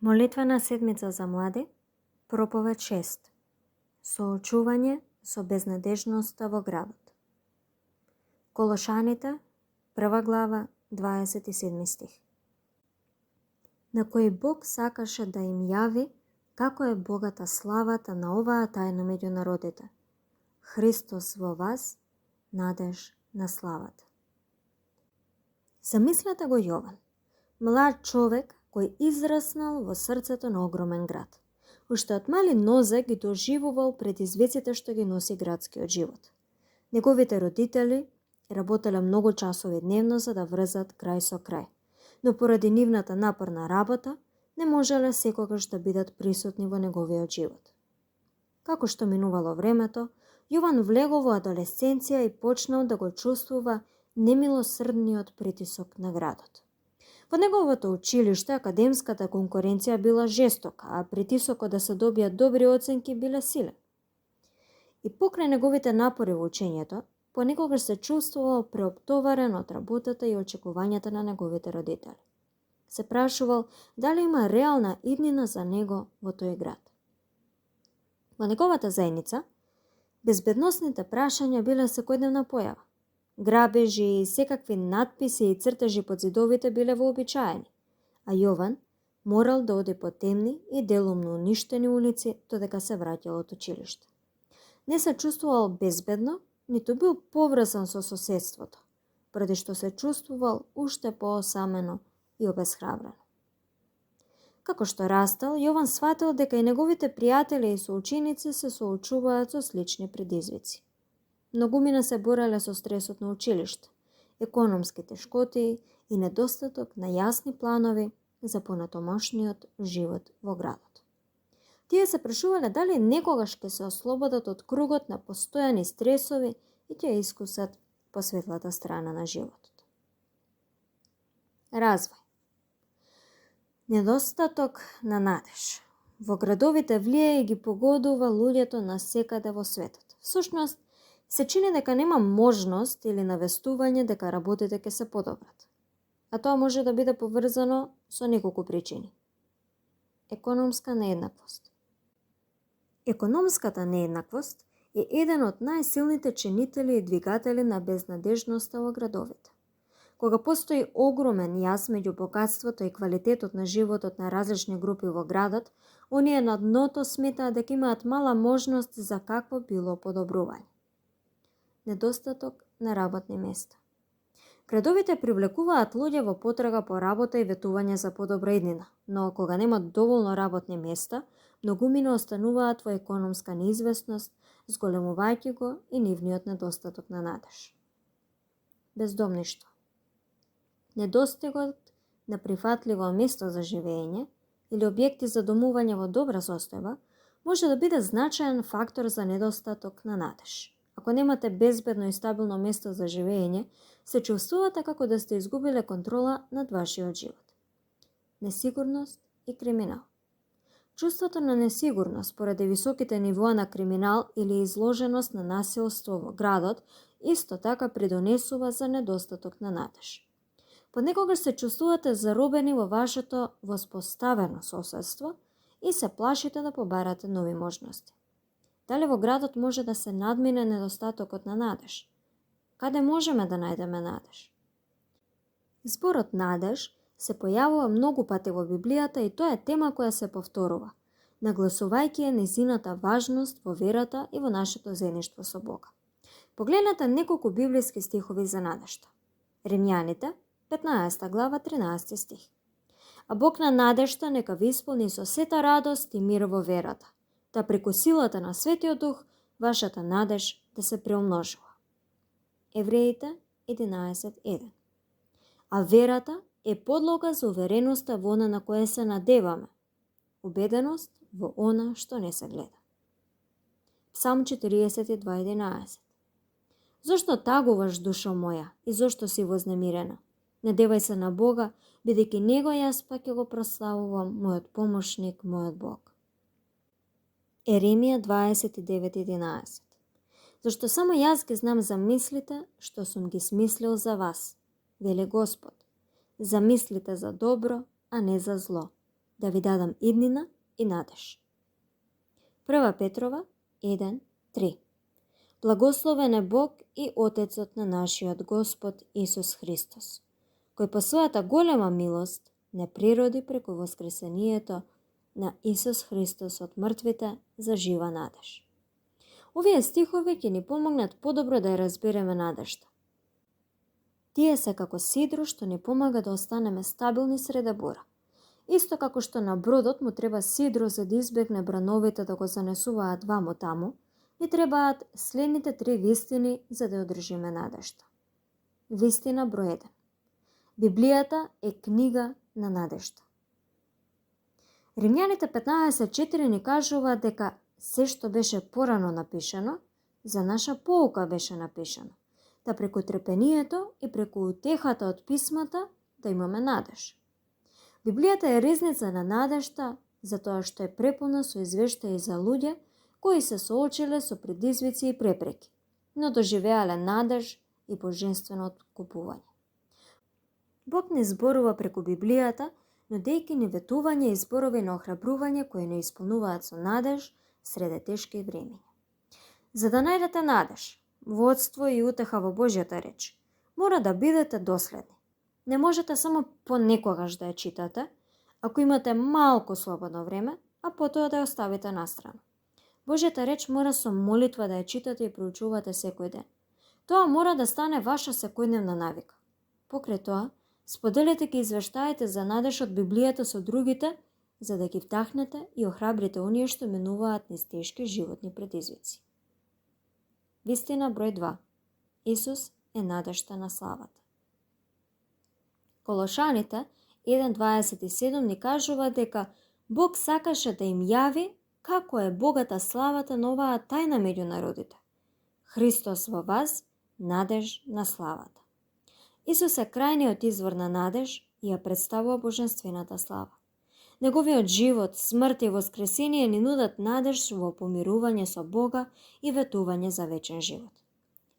Молитвена седмица за млади, проповед 6. Соочување со безнадежноста во градот. Колошаните, 1 глава, 27 стих. На кој Бог сакаше да им јави како е богата славата на оваа тајна меѓу народите. Христос во вас, надеж на славата. Замислете го Јован, млад човек кој израснал во срцето на огромен град. Уште од мали нозе ги доживувал предизвиците што ги носи градскиот живот. Неговите родители работеле многу часови дневно за да врзат крај со крај, но поради нивната напорна работа не можеле секогаш да бидат присутни во неговиот живот. Како што минувало времето, Јован влегол во адолесценција и почнал да го чувствува немилосрдниот притисок на градот. Во неговото училиште академската конкуренција била жестока, а притисокот да се добијат добри оценки биле силен. И покрај неговите напори во учењето, понекогаш се чувствувал преоптоварен од работата и очекувањата на неговите родители. Се прашувал дали има реална иднина за него во тој град. Во неговата заедница, безбедносните прашања биле секојдневна појава. Грабежи и секакви надписи и цртежи под зидовите биле вообичаени, а Јован морал да оди по темни и делумно уништени улици додека се враќал од училиште. Не се чувствувал безбедно, ниту бил поврзан со соседството, поради што се чувствувал уште поосамено и обесхрабрено. Како што растал, Јован сватил дека и неговите пријатели и соученици се соочуваат со слични предизвици. Многумина се бореле со стресот на училиште, економски тешкоти и недостаток на јасни планови за понатомошниот живот во градот. Тие се прашувале дали некогаш ќе се ослободат од кругот на постојани стресови и ќе искусат по светлата страна на животот. Развој. Недостаток на надеж. Во градовите влие и ги погодува луѓето насекаде во светот. Всушност, се чини дека нема можност или навестување дека работите ќе се подобрат. А тоа може да биде поврзано со неколку причини. Економска нееднаквост. Економската нееднаквост е еден од најсилните чинители и двигатели на безнадежноста во градовите. Кога постои огромен јаз меѓу богатството и квалитетот на животот на различни групи во градот, оние на дното сметаат дека имаат мала можност за какво било подобрување. Недостаток на работни места. Градовите привлекуваат луѓе во потрага по работа и ветување за подобра иднина, но кога немат доволно работни места, многумина остануваат во економска неизвестност, зголемувајќи го и нивниот недостаток на надеж. Бездомништво. Недостигот на прифатливо место за живење или објекти за домување во добра состојба може да биде значаен фактор за недостаток на надеж. Ако немате безбедно и стабилно место за живење, се чувствувате како да сте изгубиле контрола над вашиот живот. Несигурност и криминал. Чувството на несигурност поради високите нивоа на криминал или изложеност на насилство во градот исто така придонесува за недостаток на надеж. Понекогаш се чувствувате заробени во вашето воспоставено соседство и се плашите да побарате нови можности. Дали во градот може да се надмине недостатокот на надеж? Каде можеме да најдеме надеж? Зборот надеж се појавува многу пати во Библијата и тоа е тема која се повторува, нагласувајќи нејзината важност во верата и во нашето заедништво со Бога. Погледнете неколку библиски стихови за надежта. Римјаните, 15 глава, 13 стих. А Бог на надежта нека ви исполни со сета радост и мир во верата, да преку силата на Светиот Дух вашата надеж да се преумножува. Евреите 11.1. А верата е подлога за увереноста во она на кое се надеваме, убеденост во она што не се гледа. Псалм 42.11. Зошто тагуваш, душо моја, и зошто си вознемирена? Надевај се на Бога, бидејќи Него јас пак ќе го прославувам, мојот помошник, мојот Бог. Еремија 29.11. Зашто само јас ги знам за мислите што сум ги смислил за вас, вели Господ. За мислите за добро, а не за зло, да ви дадам иднина и надеж. 1 Петрова 1:3. Благословен е Бог и Отецот на нашиот Господ Исус Христос, кој по својата голема милост не природи преку воскресението на Исус Христос од мртвите за жива надеж. Овие стихови ќе ни помогнат подобро да ја разбереме надежта. Тие се како сидро што ни помага да останеме стабилни среде бура. Исто како што на бродот му треба сидро за да избегне брановите да го занесуваат вамо таму, ни требаат следните 3 вистини за да одржиме надежта. Вистина број 1. Библијата е книга на надежта. Римјаните 15:4 ни кажува дека се што беше порано напишано, за наша поука беше напишано, да преку трпението и преку утехата од писмата да имаме надеж. Библијата е ризница на надежта, затоа што е препуна со извештаи за луѓе кои се соочиле со предизвици и препреки, но доживеале надеж и божествено откупување. Бог не зборува преку Библијата, но дејки ни ветување и зборови на охрабрување кои не исполнуваат со надеж среде тешки времиња. За да најдете надеж, водство и утеха во Божјата реч, мора да бидете доследни. Не можете само понекогаш да ја читате, ако имате малку слободно време, а потоа да ја оставите настрана. Божјата реч мора со молитва да ја читате и проучувате секој ден. Тоа мора да стане ваша секојдневна навика. Покрај тоа, споделете ги извештаите за надеж од Библијата со другите, за да ги вдахнете и охрабрите оние што минуваат низ тешки животни предизвици. Вистина број 2. Исус е надежта на славата. Колошаните 1:27 ни кажува дека Бог сакаше да им јави како е богата славата на оваа тајна меѓу народите. Христос во вас, надеж на славата. Исус е крајниот извор на надеж и ја представува божествената слава. Неговиот живот, смрт и воскресение ни нудат надеж во помирување со Бога и ветување за вечен живот.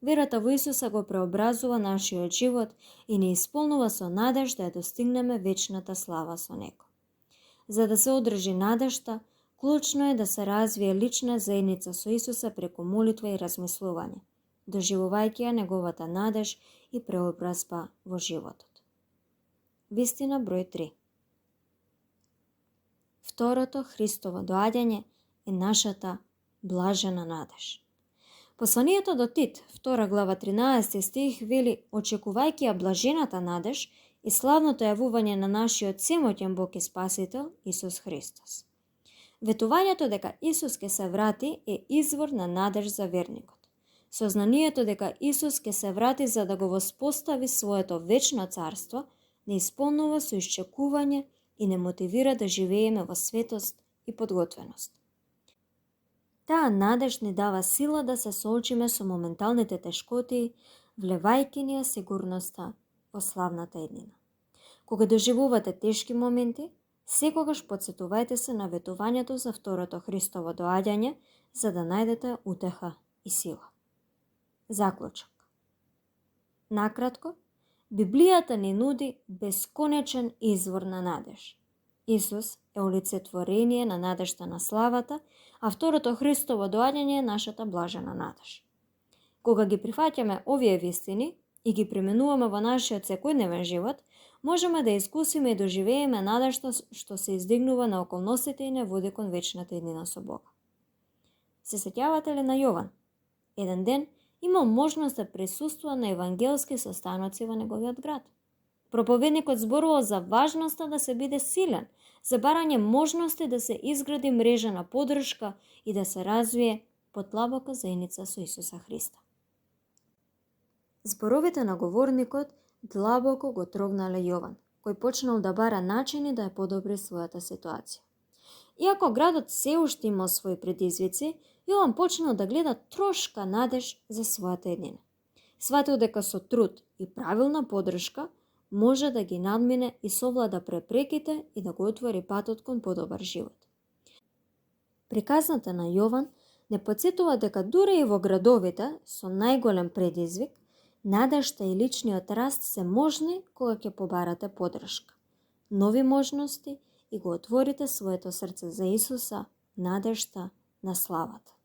Верата во Исуса го преобразува нашиот живот и ни исполнува со надеж да ја достигнеме вечната слава со Него. За да се одржи надежта, клучно е да се развие лична заедница со Исуса преку молитва и размислување, доживувајќи ја неговата надеж и преобразба во животот. Вистина број 3. Второто Христово доаѓање е нашата блажена надеж. Посланието до Тит, 2 глава 13 стих вели: очекувајќи ја блажената надеж и славното јавување на нашиот семоќен Бог и Спасител Исус Христос. Ветувањето дека Исус ќе се врати е извор на надеж за верникот. Сознанието дека Исус ќе се врати за да го воспостави своето вечно царство не исполнува со исчекување и не мотивира да живееме во светост и подготвеност. Таа надеж ни дава сила да се соочиме со моменталните тешкоти, влевајќи ни ја сигурноста во славната еднина. Кога доживувате тешки моменти, секогаш потсетувајте се на ветувањето за второто Христово доаѓање, за да најдете утеха и сила. Заклучок. Накратко, Библијата ни нуди бесконечен извор на надеж. Исус е олицетворение на надежта на славата, а второто Христово доаѓање е нашата блажена надеж. Кога ги прифаќаме овие вистини и ги применуваме во нашиот секојдневен живот, можеме да искусиме и доживееме надежта што се издигнува на околностите и не води кон вечната еднина со Бога. Се сеќавате ли на Јован? Еден ден имал можност да присуствува на евангелски состаноци во неговиот град. Проповедникот зборувал за важноста да се биде силен, за барање можности да се изгради мрежа на поддршка и да се развие подлабока заедница со Исуса Христа. Зборовите на говорникот длабоко го трогнале Јован, кој почнал да бара начини да ја подобри својата ситуација. Иако градот се уште имал своји предизвици, Јован почнал да гледа трошка надеж за својата еднина. Сватил дека со труд и правилна поддршка може да ги надмине и совлада препреките и да го отвори патот кон подобар живот. Приказната на Јован не потсетува дека дури и во градовите со најголем предизвик, надежта и личниот раст се можни кога ќе побарате поддршка, нови можности и го отворите своето срце за Исуса, надежта на славата.